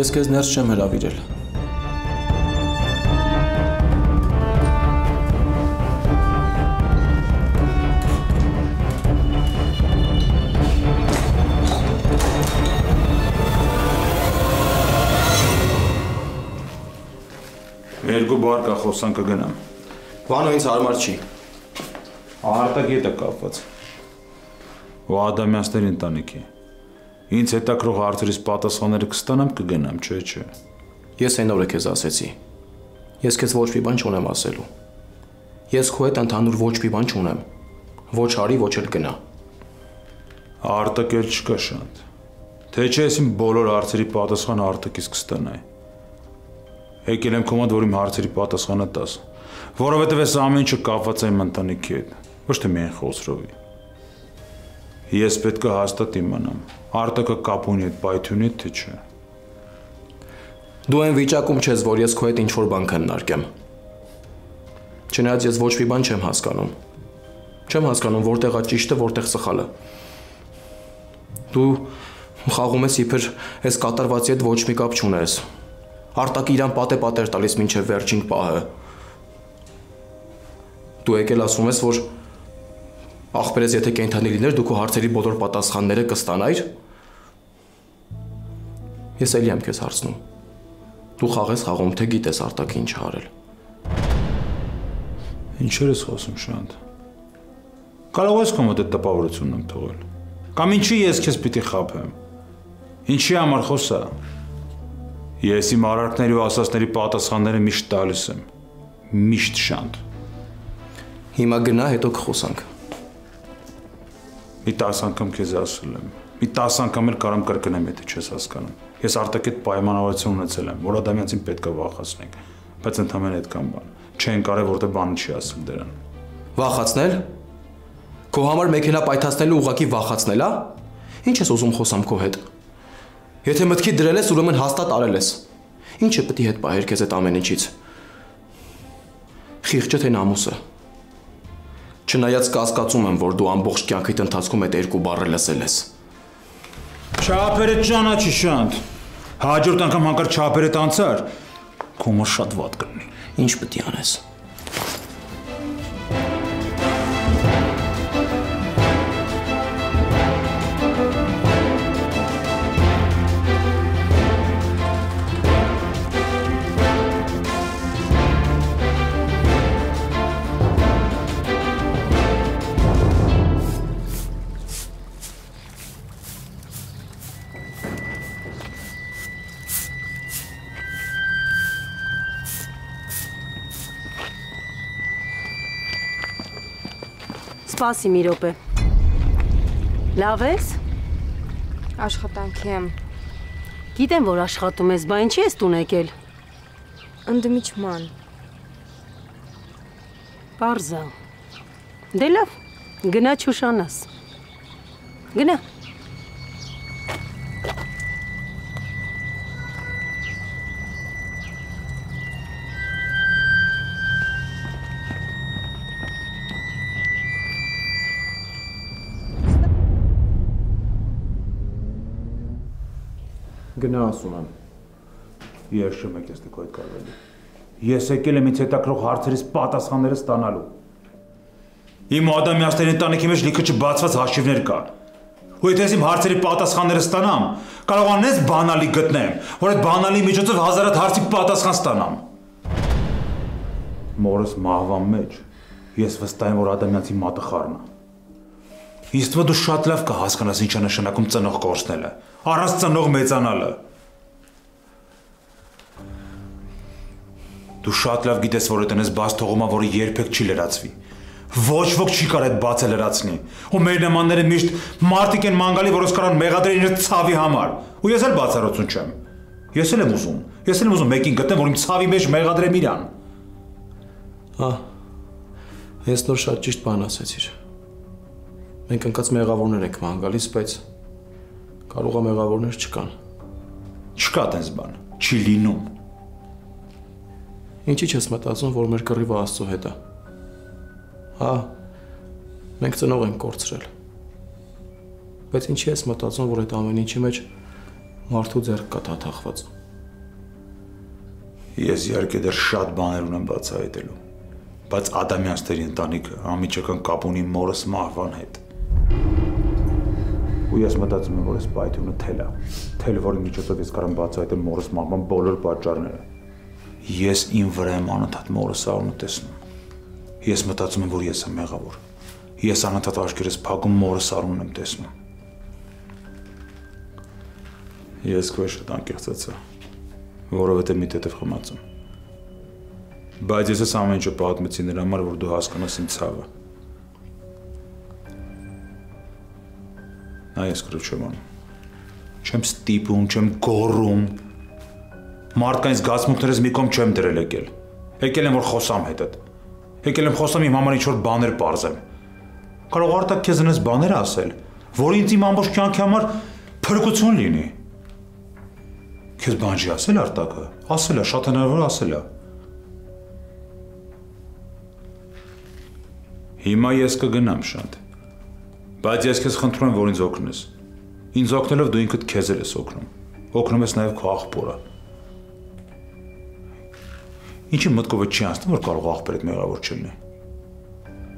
Ես քեզ ներս չեմ հրավիրել։ Երկու բար կա խոսան կգնամ։ Վանո ինձ հարմար չի։ Արտակետը կապված։ Ու Ադամյանցների ընտանիքի։ Ինձ հետաքրող հարցերից պատասխանները կստանամ կգնամ, չէ։ Ես այն օրը քեզ ասեցի։ Ես քեզ ոչ մի բան չունեմ ասելու։ Ես քո հետ ընդհանուր ոչ մի բան չունեմ։ Ոչ արի, ոչ էլ գնա։ Արտակել չկա Շանթ։ Թե չէ ես իմ բոլոր հարցերի պատասխանը արտակից կստանայի։ Եկել եմ քո մոտ, որ իմ հարցերի պատասխանը տաս, որովհետև այս ամեն ինչը կապված է իմ ընտանիքի հետ, ոչ թե միայն Խոսրովի։ Ես պետք է հաստատ իմանամ, Արտակը կապ ունի այդ պայթյունի, թե չէ։ Դու այն վիճակում չես, որ ես քո հետ ինչ-որ բան քննարկեմ։ Չնայած ես ոչ մի բան չեմ հասկանում։ Չեմ հասկանում որտեղ է ճիշտը, որտեղ սխալը։ Դու խաղում ես իբր այս կատարվածի հետ ոչ մի կապ չունես։ Արտակը իրան պատեր տալիս մինչև վերջին պահը։ Դու եկել ասում ես, որ ախպերես եթե կենդանի լիներ, դու քո հարցերի բոլոր պատասխանները կստանայիր։ Ես էլի եմ քեզ հարցնում։ Դու խաղ ես խաղում, թե գիտես Արտակը ինչ արել։ Ինչեր ես խոսում, Շանթ։ Կարող ես քո մոտ այդ տպավորությունն եմ թողել։ Կամ ինչի ես քեզ պիտի խաբեմ։ Ինչի համար խոսա։ Ես իմ արարքների ու ասածների պատասխանները միշտ տալիս եմ։ Միշտ, Շանթ։ Հիմա գնա, հետո կխոսանք։ Մի 10 անգամ քեզ ասել եմ։ Մի 10 անգամ էլ կարամ կրկնեմ, եթե չես հասկանում։ Ես Արտակի հետ պայմանավորություն ունեցել եմ, որ Ադամյանցին պետք է վախացնենք, բայց ընդհանրապես այդքան բան։ Չեն կարել, որտեղ բանը չի ասել դրան։ Վախացնել։ Քո համար մեքենա պայթացնելու ուղղակի վախացնել, հա։ Ինչ ես ուզում խոսամ քո հետ։ Եթե մտքի դրել ես, ուրեմն հաստատ արել ես։ Ինչը պետք է հետ պահեր քեզ այդ ամեն ինչից։ Խիղճը թե նամուսը։ Չնայած կասկածում եմ, որ դու ամբողջ կյանքիդ ընթացքում այդ երկու բառը լսել ես։ Չափերը ճանաչի, Շանթ։ Հաջորդ անգամ հանկարծ չափերը տանցար, քո մոտ շատ վատ կլինի։ Ինչ պետք է անես։ Սպասի մի րոպե։ Լավ ես։ Աշխատանքի եմ։ Գիտեմ, որ աշխատում ես, բա ինչի ես տուն եկել։ Ընդմիջման։ Պարզա։ Դե լավ, գնա չուշանաս։ Գնա։ Գնա ասում եմ։ Ես չեմ եկել ստեքո այդ կարելի։ Ես եկել եմ ինձ հետաքրող հարցերից պատասխանները ստանալու։ Իմ Ադամյանցների ընտանիքի մեջ լիքը չբացված հաշիվներ կա։ Ու եթե ես իմ հարցերի պատասխանները ստանամ, կարողանես բանալի գտնեմ, որ այդ բանալի միջոցով հազարատ հարցի պատասխան ստանամ։ Մորս մահվան մեջ Ես վստահ եմ, որ Ադամյանցի մատը խառն է։ Իսկ դու շատ լավ կհասկանաս ինչ է նշանակում ծնող կորցնելը, առանց ծնող մեծանալը։ Դու շատ լավ գիտես, որ այդ այնպես բաց թողումա, որը երբեք չի լրացվի։ Ոչ ոք չի կարող այդ բացը լրացնի։ Ու մեր նմանները միշտ մարդիկ են մանգալի, որոնց կարան մեղադրել իրենց ցավի համար։ Ու ես էլ բացառություն չեմ։ Ես էլ եմ ուզում մեկին գտնեմ, որ իմ ցավի մեջ մեղադրեմ իրան։ Հա։ Ես նոր շատ ճիշտ բան ասեցիր։ Մենք ընկած մեղավորներ ենք մանգալիս, բայց կարող է մեղավորներ չկան։ Չկա տենց բան, չի լինում։ Ինչի՞ չես մտածում, որ մեր կռիվը Աստծո հետ է։ Հա, մենք ծնող ենք կորցրել։ Բայց ինչի՞ ես մտածում, որ այդ ամեն ինչի մեջ մարդու ձեռք կա թաթախված։ Ես իհարկե դեռ շատ բաներ ունեմ բացահայտելու, բայց Ադամյանցների ընտանիքը անմիջական կապ ունի մորս Մահվան հետ։ Ու ես մտածում եմ, որ այս պայթյունը թել է, որի միջոցով ես կարող եմ բացահայտել մորս Մահվան բոլոր պատճառները։ Ես իմ վրա եմ անընդհատ մորս Արոնը տեսնում։ Ես մտածում եմ, որ ես եմ մեղավոր։ Ես անընդհատ աչքերս փակում մորս Արոնն եմ տեսնում։ Ես քո շատ անկեղծացա, որովհետև մի տետև խմացում։ Բայց ես այս ամեն ինչը պատմեցի նրա համար, որ դու հասկանաս իմ ցավը։ Այս կրու չեմ անում։ Չեմ ստիպում, չեմ գոռում։ Մարդկային զգացմունքներս մի կողմ չեմ դրել եկել։ Եկել եմ, որ խոսամ հետդ։ Եկել եմ խոսամ իմ համար ինչ-որ բաներ պարզեմ։ Կարող արտակ քեզ այնպես բաներ ասել, որ ինձ իմ ամբողջ կյանքի համար փրկություն լինի։ Քեզ բան չի ասել արտակը։ Ասել է, շատ հնարավոր ասել է։ Հիմա ես կգնամ շատ։ Բայց ես քեզ խնդրում եմ, որ ինձ օգնես։ Ինձ օգնելով դու ինքդ քեզ ես օգնում։ Օգնում ես նաև քո աղբորը։ Ինչի մտքով չի անցնում, որ կարող աղբեր այդ մեղավոր չլինի։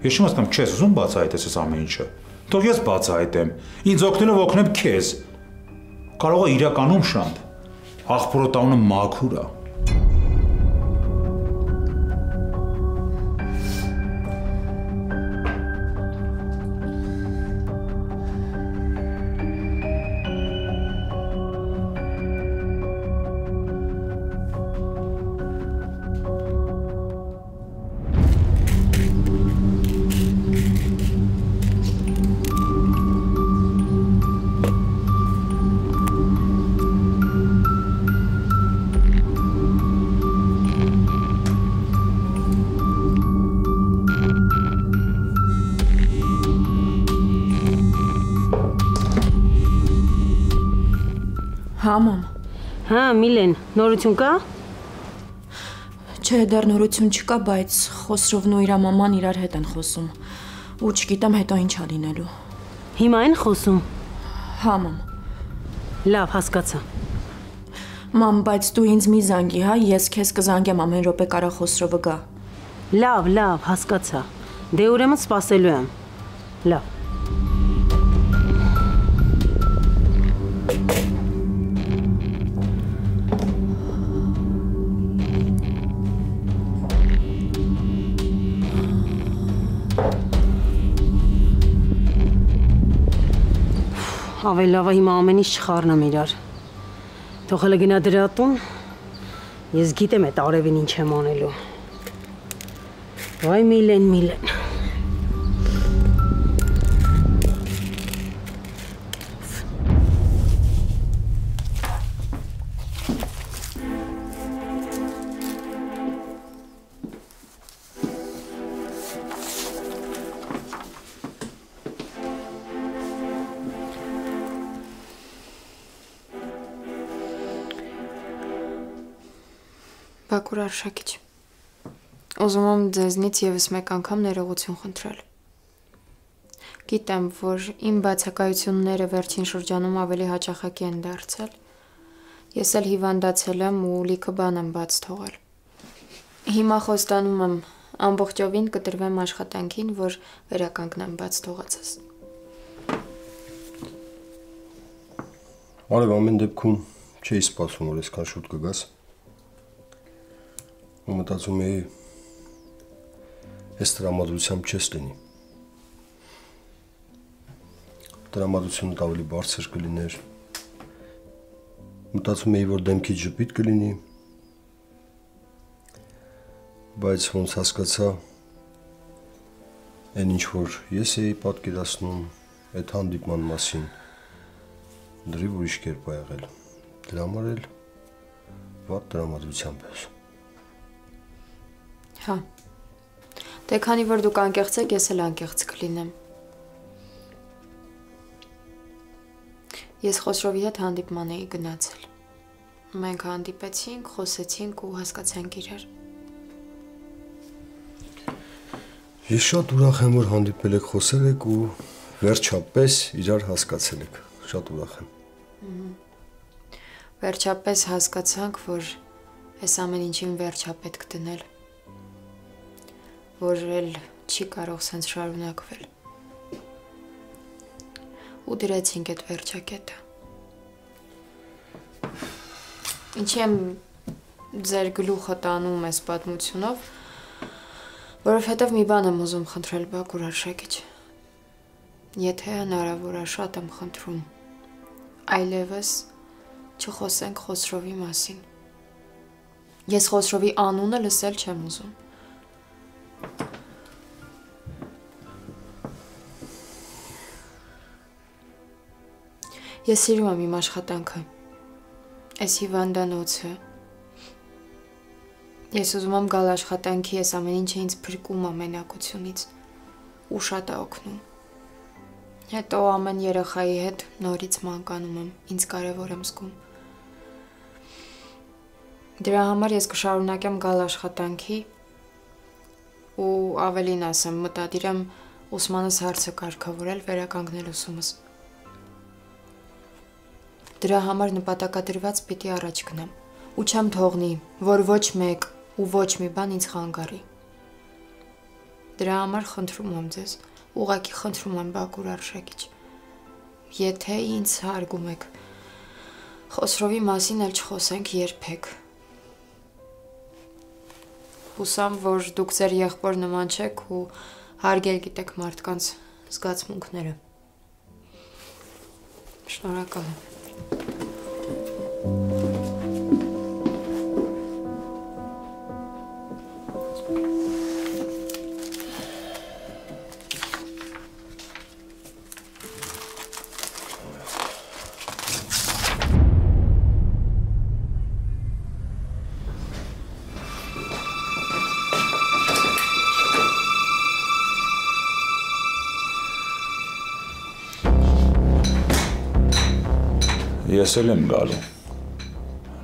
Ես չեմ հասկանում, չես ուզում բացահայտես այս ամեն ինչը։ Թող ես բացահայտեմ։ Ինձ օգնելով օգնեմ քեզ։ Կարող է իրականում շատ։ Աղբորը տանը մաքուր է։ Հա, մամ։ Հա, Միլեն, նորություն կա։ Չէ, դեռ նորություն չկա, բայց Խոսրովն ու իր մաման իրար հետ են խոսում։ Ու չգիտեմ հետո ինչ ա լինելու։ Հիմա են խոսում։ Հա, մամ։ Լավ, հասկացա։ Մամ, բայց դու ինձ մի զանգի, հա, ես քեզ կզանգեմ ամեն րոպե կարա Խոսրովը գա։ Լավ, հասկացա։ Դե ուրեմն սպասելու եմ։ Լավ։ Ավելի լավ է հիմա ամեն ինչ չխառնեմ իրար։ Թող հələ գնա դրա տուն։ Ես գիտեմ այդ արևին ինչ եմ անելու։ Վայ Միլեն։ Բակուր Արշակիչ, ուզում եմ ձեզնից ևս մեկ անգամ ներողություն խնդրել։ Գիտեմ, որ իմ բացակայությունները վերջին շրջանում ավելի հաճախակի են դարձել։ Ես էլ հիվանդացել եմ ու լիքը բան եմ բաց թողել։ Հիմա խոստանում եմ ամբողջովին կտրվեմ աշխատանքին, որ վերականգնեմ բաց թողածս։ Արև ամեն դեպքում չէի սպասում, որ այսքան շուտ կգաս։ Ու մտածում էի Ես տրամադրությամբ չես լինի։ Տրամադրությունը ավելի բարձր կլիներ։ Մտածում էի, որ դեմքից ժպիտ կլինի, բայց ոնց հասկացա, այն ինչ որ ես էի պատկերացնում այդ հանդիպման մասին, դրիվ ուրիշ կերպ ա եղել։ Դրա համար էլ վատ տրամադրությամբ ես։ Հա։ Դե քանի որ դուք անկեղծ եք, ես էլ անկեղծ կլինեմ։ Ես Խոսրովի հետ հանդիպման էի գնացել։ Մենք հանդիպեցինք, խոսեցինք ու հասկացանք իրար։ Ես շատ ուրախ եմ, որ հանդիպել եք, խոսել եք ու վերջապես իրար հասկացել եք։ Շատ ուրախ եմ։ Վերջապես հասկացանք, որ այս ամեն ինչին վերջ ա պետք դնել, որ էլ չի կարող սենց շարունակվել։ Ու դրեցինք այդ վերջակետը։ Ինչի եմ ձեր գլուխը տանում այս պատմությունով, որովհետև մի բան եմ ուզում խնդրել Բակուր Արշակիչ։ Եթե հնարավոր է, շատ եմ խնդրում, այլևս չխոսենք Խոսրովի մասին։ Ես Խոսրովի անունը լսել չեմ ուզում։ Ես սիրում եմ իմ աշխատանքը, այս հիվանդանոցը։ Ես ուզում եմ գալ աշխատանքի, ես ամեն ինչը ինձ փրկում է մենակությունից ու շատ է օգնում։ Հետո ամեն երեխայի հետ նորից մանկանում եմ, ինձ կարևոր եմ զգում։ Դրա համար ես կշարունակեմ գալ աշխատանքի ու ավելին ասեմ, մտադիր եմ ուսմանս հարցը կարգավորել, վերականգնել ուսումս։ Դրա համար նպատակադրված պիտի առաջ գնամ ու չեմ թողնի, որ ոչ մեկ ու ոչ մի բան ինձ խանգարի։ Դրա համար խնդրում եմ ձեզ, ուղղակի խնդրում եմ Բակուր Արշակիչ, եթե ինձ հարգում եք, Խոսրովի մասին էլ չխոսենք երբեք։ Հուսամ, որ դուք ձեր եղբոր նման չեք ու հարգել գիտեք մարդկանց զգացմունքները։ Շնորհակալ եմ։ Ես էլ եմ գալու։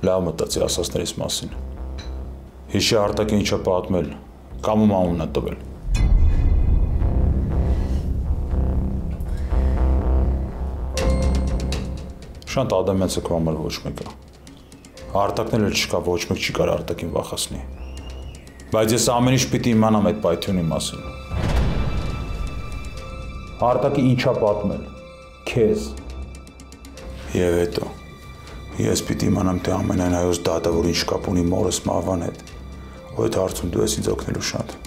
Լավ մտածի ասածներից մասին։ Հիշի արտակը ինչա պատմել, կամ ում անունն է տվել։ Շատ ադամյանց է քո համար ոչ մեկը։ Արտակն էլ չկա, ոչ մեկ չի կարող արտակին վախացնի։ Բայց ես ամեն ինչ պիտի իմանամ այդ պայթյունի մասին։ Արտակը ինչա պատմել, քեզ։ Եվ հետո, ես պիտի իմանամ, թե ամենայն հայոց դատը, որ ինչ կապ ունի մորս Մահվան հետ, ու այդ հարցում դու ես ինձ օգնելու շատ։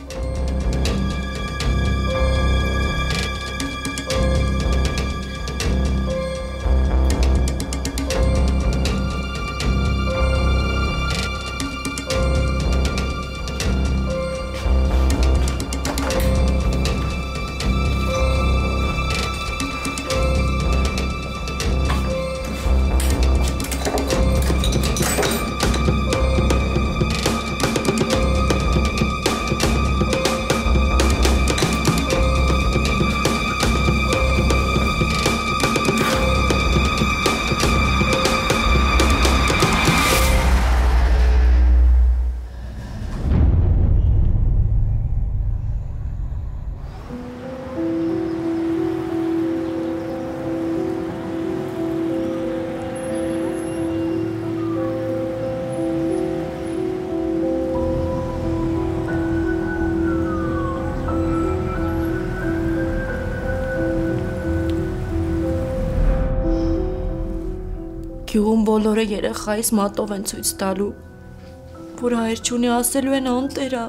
Գյուղում բոլորը երեխայիս մատով են ցույց տալու, որ հայր չունի ասելու են անտերա։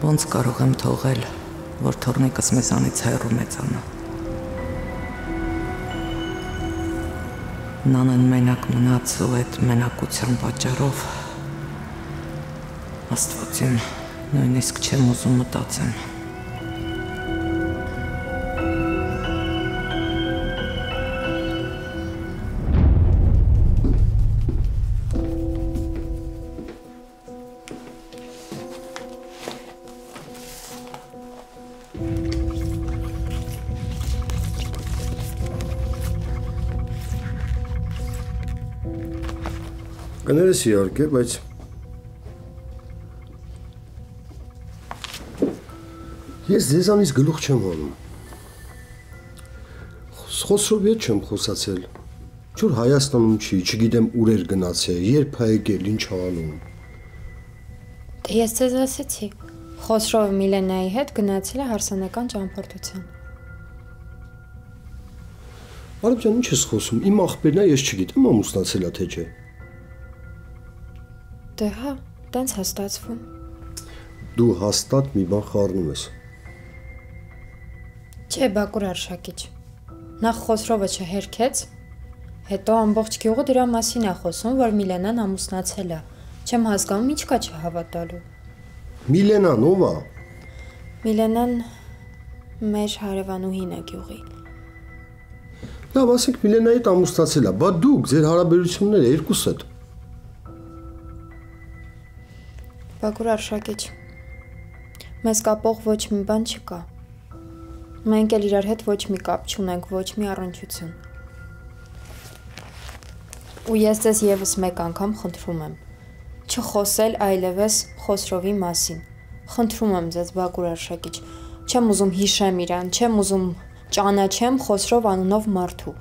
Ոնց կարող եմ թողել, որ թորնիկս մեզանից հեռու մեծանա։ Նանեն մենակ մնաց ու այդ մենակության պատճառով Աստվածին նույնիսկ չեմ ուզում մտածեմ։ Կներես իհարկե, բայց ես ձեզանից գլուխ չեմ հանում։ Խոսրովի հետ չեմ խոսացել։ Չոր Հայաստանում չի, չգիտեմ ուր էր գնացել, երբ է եկել, ինչ անում։ Դե ես ձեզ ասեցի, Խոսրովը Միլենայի հետ գնացել է հարսանեկան ճամփորդության։ Արեգ ջան, ինչ ես խոսում, իմ աղբերն է, ես չգիտեմ ամուսնացել է թե չէ։ Դե հա, տենց հաստատվում։ Դու հաստատ մի բան խառնում ես։ Չէ, Բակուր Արշակիչ։ Նախ Խոսրովը չհերքեց, հետո ամբողջ գյուղը դրա մասին է խոսում, որ Միլենան ամուսնացել է։ Չեմ հասկանում, ինչ կա չհավատալու։ Միլենան ով է։ Միլենան մեր հարևանուհին է գյուղի։ Լավ, ասենք Միլենայի հետ ամուսնացել է, բա դուք ձեր հարաբերությունները երկուսդ։ Բակուր Արշակիչ, մեզ կապող ոչ մի բան չկա։ Մենք էլ իրար հետ ոչ մի կապ չունենք, ոչ մի առնչություն։ Ու ես ձեզ եւս մեկ անգամ խնդրում եմ, չխոսել այլևս Խոսրովի մասին։ Խնդրում եմ ձեզ, Բակուր Արշակիչ, չեմ ուզում հիշեմ իրան, չեմ ուզում ճանաչեմ Խոսրով անունով մարդու։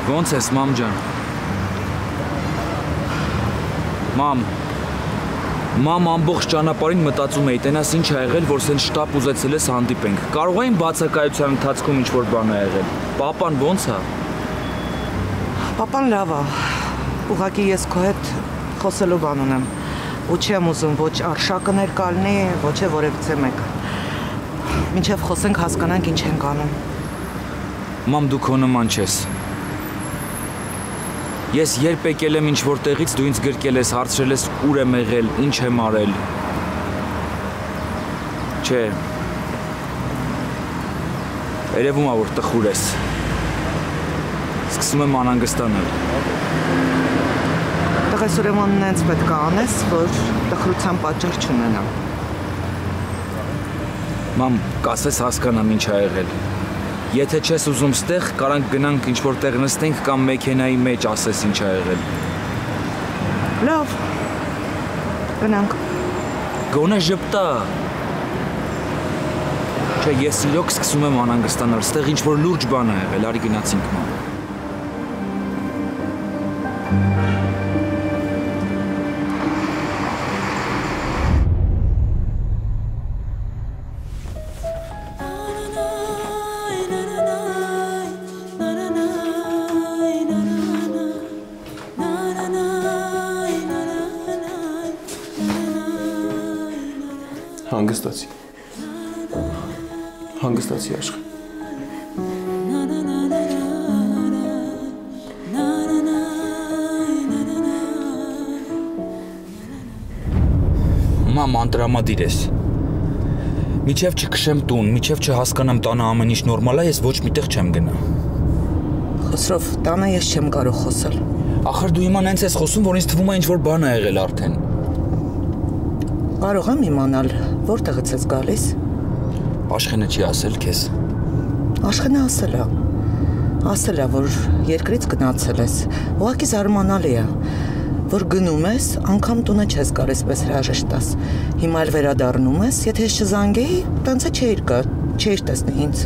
Ոնց ես, մամ ջան։ Մամ ամբողջ ճանապարհին մտածում էի, տենաս ինչ ա եղել, որ սենց շտապ ուզեցել ես հանդիպենք։ Կարող էին բացակայության ընթացքում ինչ-որ բան ա եղել։ Պապան ոնց ա։ Պապան լավ ա։ Ուղղակի ես քո հետ խոսելու բան ունեմ։ Ու չեմ ուզում ոչ Արշակը ներկալնի, ոչ է որևիցե մեկը։ Մինչև խոսենք հասկանանք ինչ ենք անում։ Մամ դու քո նման չես։ Ես երբ եկել եմ ինչ-որ տեղից, դու ինձ գրկել ես, հարցրել ես ուր եմ եղել, ինչ եմ արել։ Չէ։ Երևում ա որ տխուր ես։ Սկսում եմ անհանգստանալ։ Տղես ուրեմն նենց պետք է անես, որ տխրության պատճառ չունենամ։ Մամ, կասես հասկանամ ինչ ա եղել։ Եթե չես ուզում ստեղ, կարանք գնանք ինչ-որ տեղ նստենք կամ մեքենայի մեջ ասես ինչ ա եղել։ Լավ։ Գնանք։ Գոնե ժպտա։ Չէ, ես իրոք սկսում եմ անհանգստանալ, ստեղ ինչ-որ լուրջ բան ա եղել, արի գնացինք մամ։ Հանգստացի աշխ։ Մամ, անտրամադիր ես։ Միջև չքշեմ տուն, միջև չհասկանամ տանը ամեն ինչ նորմալ է, ես ոչ միտեղ չեմ գնա։ Խոսրով, տանը ես չեմ կարող խոսել։ Ախր դու հիմա նենց ես խոսում, որ ինձ թվում է ինչ-որ բան ա եղել արդեն։ Կարող եմ իմանալ, որտեղից ես գալիս։ Աշխենը չի ասել քեզ։ Աշխենը ասել է։ Ասել է, որ երկրից գնացել ես։ Ուղղակի զարմանալի է, որ գնում ես, անգամ տունը չես գալիս, պես հրաժեշտ տաս։ Հիմա էլ վերադառնում ես, եթե ես չզանգեի, տենց է չէիր գա, չէիր տեսնի ինձ։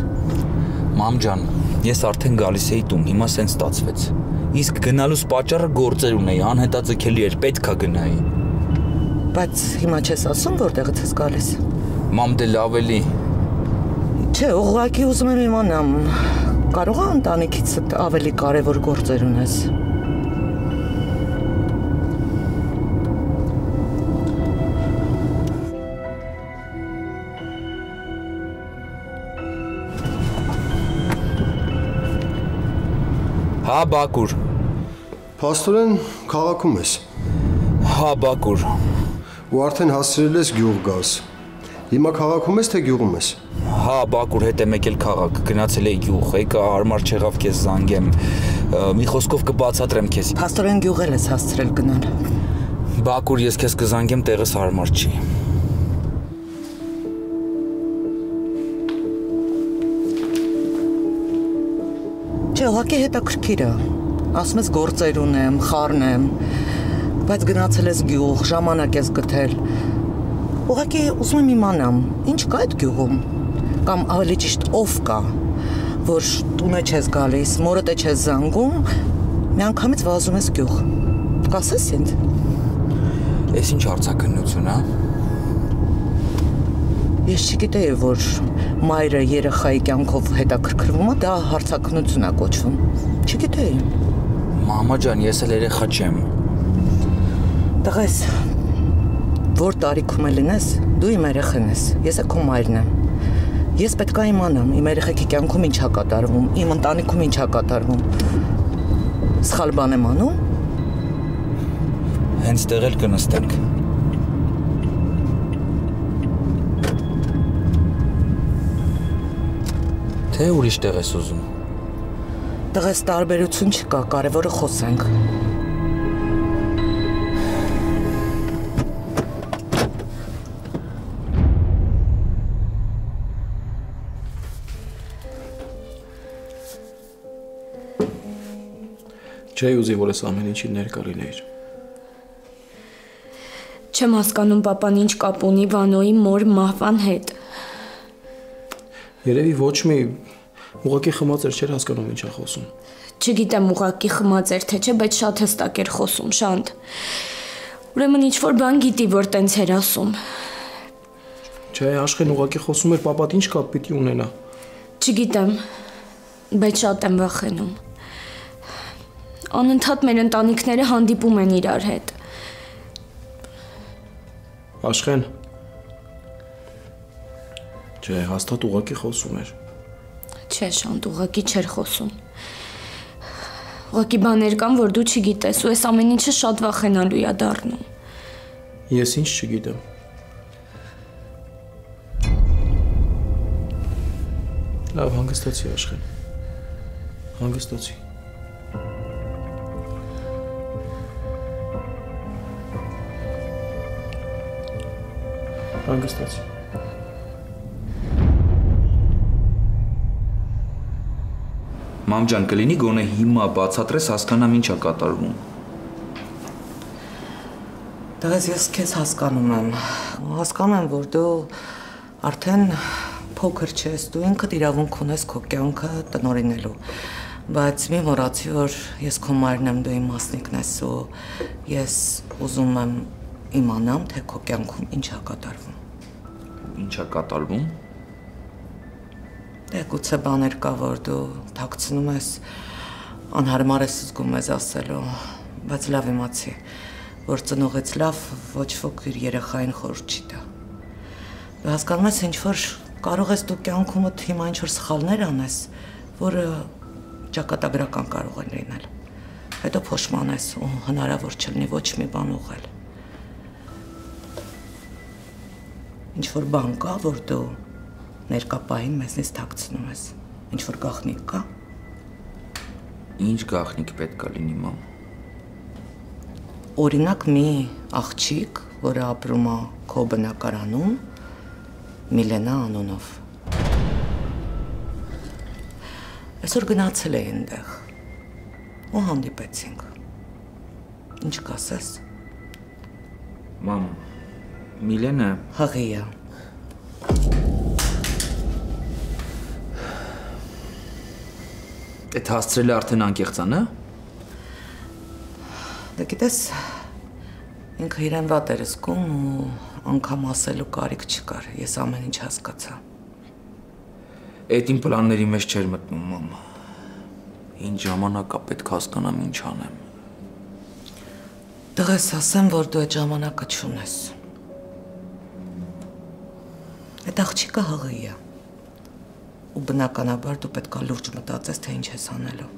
Մամ ջան, ես արդեն գալիս էի տուն, հիմա սենց ստացվեց։ Իսկ գնալուց պատճառը գործեր ունեի, անհետաձգելի էր, պետքա գնայի։ Բայց հիմա չես ասում, որտեղից ես գալիս։ Մամ դե լավ էլի։ Չէ, ուղղակի ուզում եմ իմանամ, կարող է ընտանիքիցդ ավելի կարևոր գործեր ունես։ Հա, Բակուր։ Փաստորեն քաղաքում ես։ Հա, Բակուր։ Ու արդեն հասցրել ես գյուղ գաս։ Հիմա քաղաքում ես թե գյուղում ես։ Հա, Բակուր, հետ եմ եկել քաղաք, գնացել էի գյուղ, եկա հարմար չեղավ քեզ զանգեմ։ Մի խոսքով կբացատրեմ քեզ։ Փաստորեն գյուղել ես հասցրել գնալ։ Բակուր, ես քեզ կզանգեմ, տեղս հարմար չի։ Չէ, ուղղակի հետաքրքիր է։ Ասում ես գործեր ունեմ, խառնեմ, բայց գնացել ես գյուղ, ժամանակ ես գտել։ Ուղղակի ուզում եմ իմանամ, ինչ կա այդ գյուղում, կամ ավելի ճիշտ ով կա, որ տունը չես գալիս, մորդ է չես զանգում, միանգամից վազում ես գյուղ։ Կասես ինձ։ Էս ինչ հարցակնություն, հա։ Ես չգիտեի, որ մայրը երեխայի կյանքով հետաքրքրվում է, դա հարցակնություն է կոչվում։ Չգիտեի։ Մամա ջան, ես էլ երեխա չեմ։ Տղես, որ տարիքում է լինես, դու իմ երեխան ես, ես է քո մայրն եմ։ Ես պետք է իմանամ, իմ երեխեքի կյանքում ինչ է կատարվում, իմ ընտանիքում ինչ է կատարվում։ Սխալ բան եմ անում։ Հենց տեղ էլ կնստենք։ Թե ուրիշ տեղ ես ուզում։ Տղես, տարբերություն չկա, կարևորը խոսենք։ Չէի ուզի, որ ես ամեն ինչի ներկա լինեիր։ Չեմ հասկանում papan ինչ կապ ունի Վանոյի մոր մահվան հետ։ Երևի ոչ մի ուղղակի խմած էր, չէր հասկանում ինչ է խոսում։ Չգիտեմ ուղղակի խմած էր թե չէ, բայց շատ հստակ էր խոսում, Շանթ։ Ուրեմն ինչ-որ բան գիտի, որ տենց էր ասում։ Չէ, Աշխեն ուղղակի խոսում էր, papat ինչ կապ պիտի ունենա։ Չգիտեմ, բայց շատ եմ վախենում։ Անընդհատ մեր ընտանիքները հանդիպում են իրար հետ։ Աշխեն։ Չէ, հաստատ ուղղակի խոսում էր։ Չէ, Շանթ, ուղղակի չէր խոսում։ Ուղղակի բաներ կան, որ դու չգիտես, ու այս ամեն ինչը շատ վախենալու է դառնում։ Ես ինչ չգիտեմ։ Լավ, հանգստացի, Աշխեն։ Հանգստացի։ Հանգստացի։ Մամ ջան, կլինի գոնե հիմա բացատրես հասկանամ ինչ է կատարվում։ Տղես, ես քեզ հասկանում եմ։ Հասկանում եմ, որ դու արդեն փոքր չես, դու ինքդ իրավունք ունես քո կյանքը տնօրինելու։ Բայց մի մոռացի, որ ես քո մայրն եմ, դու իմ մասնիկն ես ու ես ուզում եմ իմանամ, թե քո կյանքում ինչ է կատարվում։ Ինչ է կատարվում։ Դե գուցե բաներ կա, որ դու թաքցնում ես, անհարմար ես զգում ես ասելու, բայց լավ իմացի, որ ծնողից լավ ոչ ոք իր երեխային խորհուրդ չի տա։ Դու հասկանում ես, ինչ որ կարող ես դու կյանքումդ հիմա ինչ որ սխալներ անես, որը ճակատագրական կարող է լինել։ Հետո փոշմանես ու հնարավոր չլինի ոչ մի բան ուղղել։ Ինչ որ բան կա, որ դու ներկա պահին մեզնից թաքցնում ես։ Ինչ որ գաղտնիք կա։ Ինչ գաղտնիք պետք է լինի, մամ։ Օրինակ մի աղջիկ, որը ապրում է քո բնակարանում, Միլենա անունով։ Այսօր գնացել էի այնտեղ։ Ու հանդիպեցինք։ Ինչ կասես։ Մամ, Միլենը Հղի է։ Այդ հասցրել է արդեն անկեղծան, հա։ Դե գիտես, ինքը իրեն վատ էր զգում ու անգամ ասելու կարիք չկար։ Ես ամեն ինչ հասկացա։ Այդ իմ պլանների մեջ չէր մտնում, մամ։ Ինչ ժամանակ է պետք հասկանամ ինչ անեմ։ Տղես ասեմ, որ դու այդ ժամանակը չունես։ Այդ աղջիկը հղի է։ Ու բնականաբար դու պետք է լուրջ մտածես, թե ինչ ես անելու։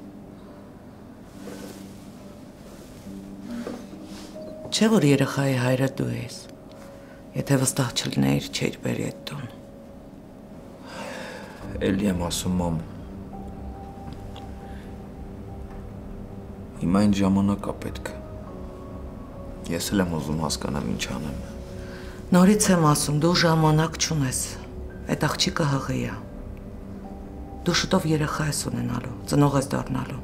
Չէ՞ որ երեխայի հայրը դու ես։ Եթե վստահ չլիներ, չէիր բերի այդ տուն։ Էլի եմ ասում, մամ։ Հիմա այն ժամանակա պետք։ Ես էլ եմ ուզում հասկանամ ինչ անեմ։ Նորից եմ ասում, դու ժամանակ չունես։ Այդ աղջիկը հղի է։ Դու շուտով երեխա ես ունենալու, ծնող ես դառնալու։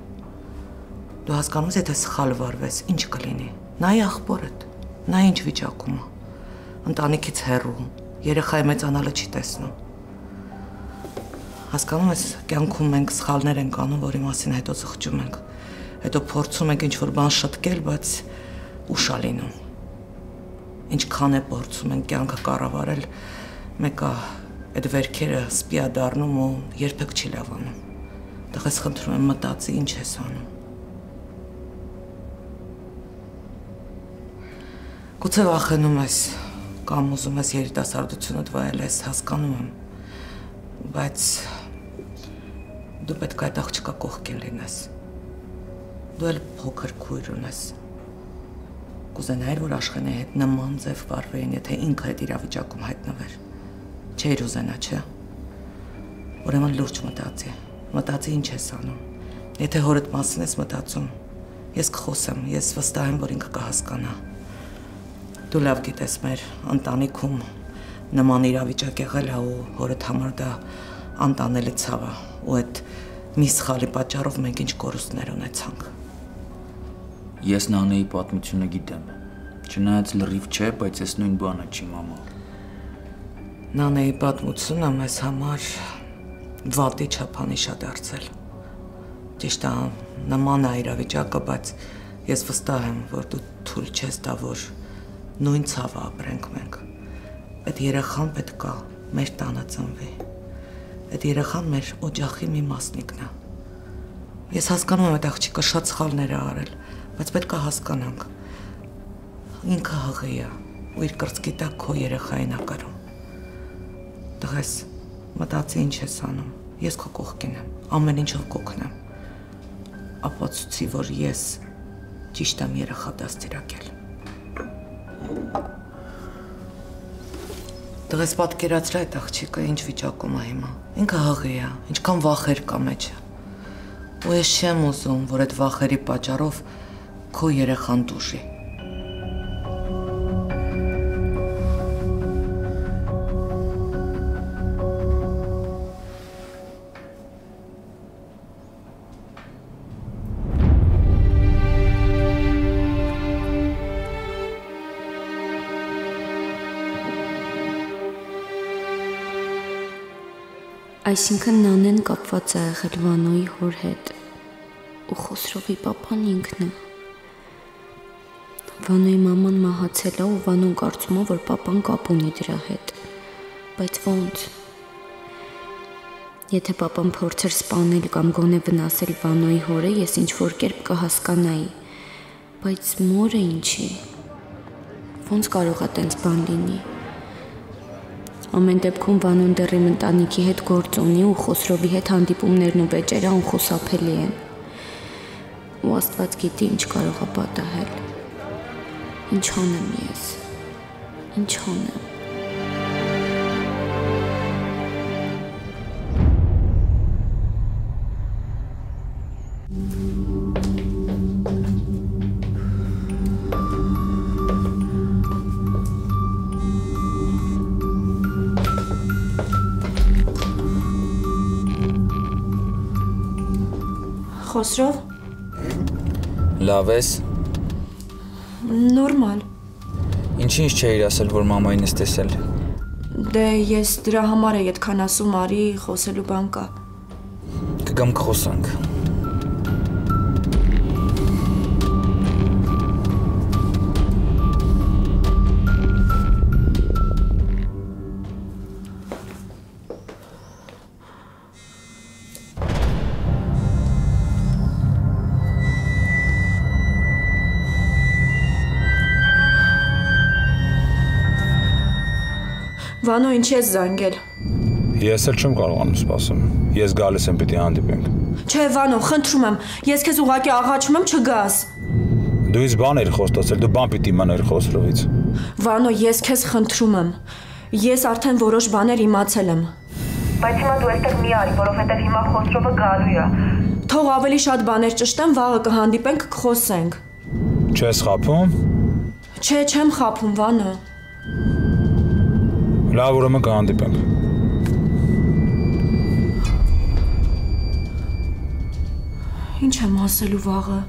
Դու հասկանում ես, եթե սխալ վարվես, ինչ կլինի։ Նայ աղբորդ, նա ինչ վիճակում է։ Ընտանիքից հեռու, երեխայի մեծանալը չի տեսնում։ Հասկանում ես, կյանքում մենք սխալներ ենք անում, որի մասին հետո զղջում ենք։ Հետո փորձում ենք ինչ-որ բան շտկել, բայց ուշ է լինում։ Ինչքան է փորձում ենք կյանքը կառավարել, մեկը այդ վերքերը սպիա դառնում ու երբեք չի լավանում։ Տղես խնդրում եմ մտածի ինչ ես անում։ Գուցե վախենում ես կամ ուզում ես երիտասարդությունդ վայելես, հասկանում եմ, բայց դու պետք է այդ աղջկա կողքին լինես։ Դու էլ փոքր քույր ունես։ Կուզենայիր, որ Աշխենի հետ նման ձև վարվեին, եթե ինքը այդ իրավիճակում հայտնվեր։ Չէիր ուզենա, չէ։ Ուրեմն լուրջ մտածի ինչ ես անում։ Եթե հորդ մասին ես մտածում, ես կխոսեմ, ես վստահ եմ, որ ինքը կհասկանա։ Դու լավ գիտես, մեր ընտանիքում նման իրավիճակ եղել է ու հորդ համար դա անտանելի ցավ է, ու այդ մի սխալի պատճառով մենք ինչ կորուստներ ունեցանք։ Ես Նանեի պատմությունը գիտեմ։ Չնայած լրիվ չէ, բայց ես նույն բանը չի, մամա։ Նանեի պատմությունը մեզ համար վատի չափանիշ է դարձել։ Ճիշտ է, նման է իրավիճակը, բայց ես վստահ եմ, որ դու թույլ չես տա, որ նույն ցավը ապրենք մենք։ Այդ երեխան պետք է մեր տանը ծնվի։ Այդ երեխան մեր օջախի մի մասնիկն է։ Ես հասկանում եմ, այդ աղջիկը շատ սխալներ է արել, բայց պետք է հասկանանք։ Ինքը հղի է, ու իր կրծքի տակ քո երեխային է կրում։ Տղես, մտածի ինչ ես անում։ Ես քո կողքին եմ, ամեն ինչով կօգնեմ։ Ապացուցի, որ ես ճիշտ եմ երեխա դաստիարակել։ Տղես, պատկերացրա այդ աղջիկը ինչ վիճակում է հիմա։ Ինքը հղի է, ինչքան վախեր կա մեջը։ Ու ես չեմ ուզում, որ այդ վախերի պատճառով քո երեխան դուժի։ Այսինքն Նանեն կապված է եղել Վանոյի հոր հետ ու Խոսրովի պապան ինքն է։ Վանոյի մաման մահացել է ու Վանոն կարծում է, որ պապան կապ ունի դրա հետ։ Բայց ո՞նց։ Եթե պապան փորձեր սպանել կամ գոնե վնասել Վանոյի հորը, ես ինչ-որ կերպ կհասկանայի։ Բայց մորը ինչի։ Ո՞նց կարող է տենց բան լինի։ Ամեն դեպքում Վանոն դեռ իմ ընտանիքի հետ գործ ունի ու Խոսրովի հետ հանդիպումներն ու վեճերը անխուսափելի են։ Ու Աստված գիտի ինչ կարող է պատահել։ Ինչ անեմ ես։ Ինչ անեմ։ Խոսրով։ Լավ ես։ Նորմալ։ Ինչի՞նչ չէիր ասել, որ մամային ես տեսել։ Դե ես դրա համար է այդքան ասում, արի խոսելու բան կա։ Կգամ կխոսանք։ Վանո, ինչ ես զանգել։ Ես էլ չեմ կարողանում սպասեմ։ Ես գալիս եմ պիտի հանդիպենք։ Չէ, Վանո, խնդրում եմ, ես քեզ ուղղակի աղաչում եմ չգաս։ Դու ինձ բան էիր խոստացել, դու բան պիտի իմանայիր Խոսրովից։ Վանո, ես քեզ խնդրում եմ։ Ես արդեն որոշ բաներ իմացել եմ։ Բայց հիմա դու այստեղ մի արի, որովհետև հիմա Խոսրովը գալու է։ Թող ավելի շատ բաներ ճշտեմ, վաղը կհանդիպենք, կխոսենք։ Չես խաբում։ Չէ, չեմ խաբում, Վանո։ Լավ, ուրեմն կհանդիպենք։ Ինչ եմ ասելու վաղը։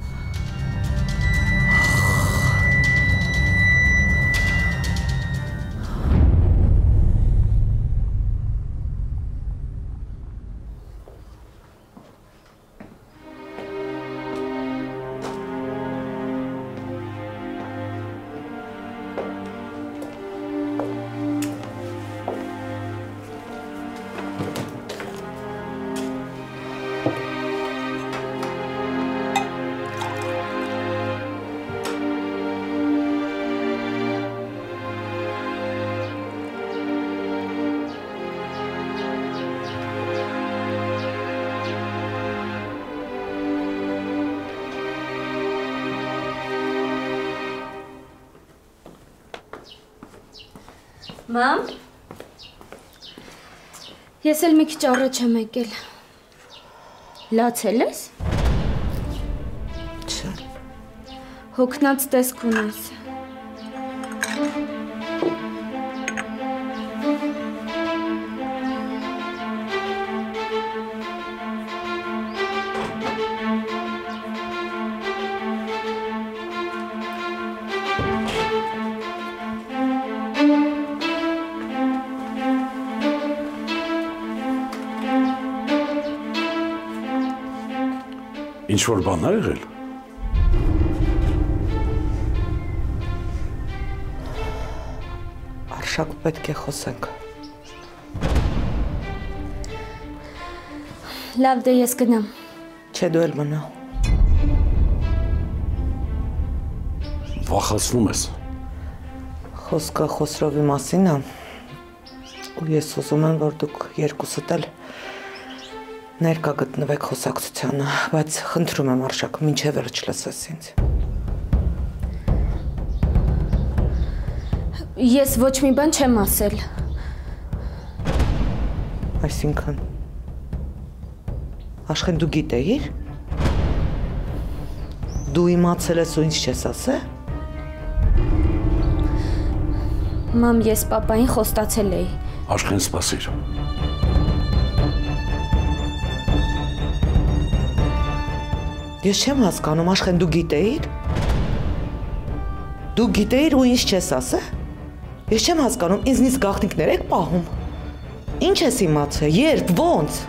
Մամ, ես էլ մի քիչ առաջ եմ եկել։ Լացել ես։ Չէ։ Հոգնած տեսք ունես։ Ինչ-որ բան ա եղել։ Արշակ պետք է խոսենք։ Լավ, դե ես գնամ։ Չէ, դու էլ մնա։ Վախացնում ես։ Խոսքը Խոսրովի մասին է։ Ու ես ուզում եմ, որ դուք երկուսդ էլ ներկա գտնվեք խոսակցությանը, բայց խնդրում եմ Արշակ, մինչև վերջ լսես ինձ։ Ես ոչ մի բան չեմ ասել։ Այսինքն Աշխեն դու գիտեիր։ Դու իմացել ես ու ինձ չես ասել։ Մամ, ես պապային խոստացել էի։ Աշխեն սպասիր։ Ես չեմ հասկանում, Աշխեն դու գիտեիր։ Դու գիտեիր ու ինձ չես ասել։ Ես չեմ հասկանում, ինձնից գաղտնիքներ եք պահում։ Ինչ ես իմացել, երբ, ոնց։